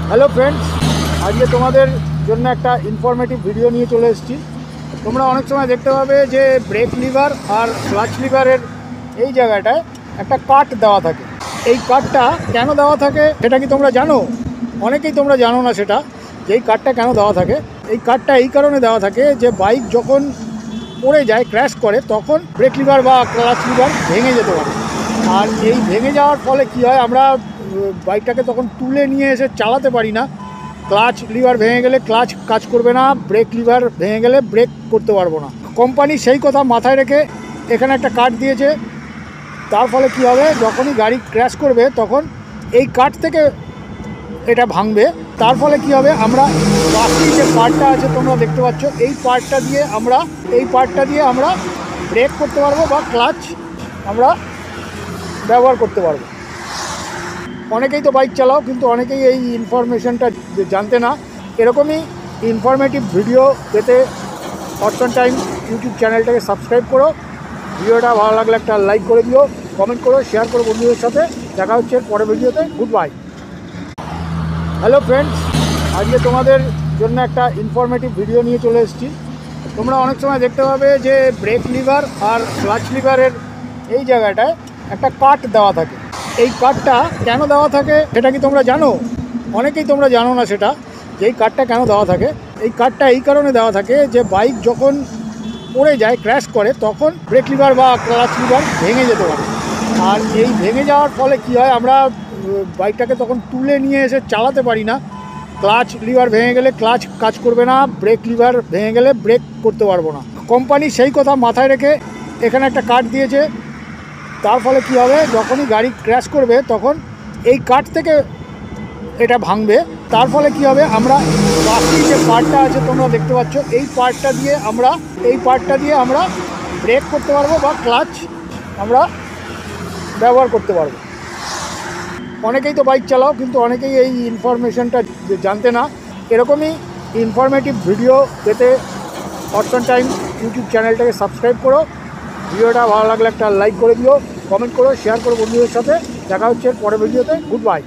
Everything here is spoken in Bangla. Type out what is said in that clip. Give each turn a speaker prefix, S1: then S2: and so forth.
S1: হ্যালো ফ্রেন্ডস, আজকে তোমাদের জন্য একটা ইনফরমেটিভ ভিডিও নিয়ে চলে এসেছি। তোমরা অনেক সময় দেখতে পাবে যে ব্রেক লিভার আর ক্লাচ লিভারের এই জায়গাটায় একটা কাট দেওয়া থাকে। এই কাটটা কেন দেওয়া থাকে সেটা কি তোমরা জানো? অনেকেই তোমরা জানো না সেটা, যে এই কাটটা কেন দেওয়া থাকে। এই কাটটা এই কারণে দেওয়া থাকে যে বাইক যখন পড়ে যায়, ক্র্যাশ করে, তখন ব্রেক লিভার বা ক্লাচ লিভার ভেঙে যেতে পারে। আর এই ভেঙে যাওয়ার ফলে কি হয়, আমরা বাইকটাকে তখন তুলে নিয়ে এসে চালাতে পারি না। ক্লাচ লিভার ভেঙে গেলে ক্লাচ কাজ করবে না, ব্রেক লিভার ভেঙে গেলে ব্রেক করতে পারবো না। কোম্পানি সেই কথা মাথায় রেখে এখানে একটা কাট দিয়েছে। তার ফলে কি হবে, যখনই গাড়ি ক্র্যাশ করবে তখন এই কাট থেকে এটা ভাঙবে। তার ফলে কি হবে, আমরা বাকি যে পার্টটা আছে তোমরা দেখতে পাচ্ছ, এই পার্টটা দিয়ে আমরা ব্রেক করতে পারবো বা ক্লাচ আমরা ব্যবহার করতে পারবো। অনেকেই তো বাইক চালাও, কিন্তু অনেকেই এই ইনফরমেশনটা জানতে না। এরকমই ইনফরমেটিভ ভিডিও পেতে অর্চন টাইম ইউটিউব চ্যানেলটাকে সাবস্ক্রাইব করো। ভিডিওটা ভালো লাগলে একটা লাইক করে দিও, কমেন্ট করো, শেয়ার করো বন্ধুদের সাথে। দেখা হচ্ছে পরের ভিডিওতে। Good bye. হ্যালো ফ্রেন্ডস, আজকে তোমাদের জন্য একটা ইনফরমেটিভ ভিডিও নিয়ে চলে এসেছি। তোমরা অনেক সময় দেখতে পাবে যে ব্রেক লিভার আর ক্লাচ লিভারের এই জায়গাটায় একটা কাট দেওয়া থাকে। এই কাটটা কেন দেওয়া থাকে সেটা কি তোমরা জানো? অনেকেই তোমরা জানো না সেটা, যে এই কাটটা কেন দেওয়া থাকে। এই কাটটা এই কারণে দেওয়া থাকে যে বাইক যখন পড়ে যায়, ক্র্যাশ করে, তখন ব্রেক লিভার বা ক্লাচ লিভার ভেঙে যেতে পারে। আর এই ভেঙে যাওয়ার ফলে কি হয়, আমরা বাইকটাকে তখন তুলে নিয়ে এসে চালাতে পারি না। ক্লাচ লিভার ভেঙে গেলে ক্লাচ কাজ করবে না, ব্রেক লিভার ভেঙে গেলে ব্রেক করতে পারবো না। কোম্পানি সেই কথা মাথায় রেখে এখানে একটা কাট দিয়েছে। তার ফলে কি হবে, যখনই গাড়ি ক্র্যাশ করবে তখন এই কাট থেকে এটা ভাঙবে। তার ফলে কি হবে, আমরা বাকি যে পার্টটা আছে তোমরা দেখতে পাচ্ছ, এই পার্টটা দিয়ে আমরা ব্রেক করতে পারবো বা ক্লাচ আমরা ব্যবহার করতে পারবো। অনেকেই তো বাইক চালাও, কিন্তু অনেকেই এই ইনফরমেশনটা জানতে না। এরকমই ইনফরমেটিভ ভিডিও পেতে অর্চন টাইম ইউটিউব চ্যানেলটাকে সাবস্ক্রাইব করো। ভিডিওটা ভালো লাগলে একটা লাইক করে দিও, কমেন্ট করো, শেয়ার করো বন্ধুদের সাথে। দেখা হচ্ছে পরের ভিডিওতে। Good bye.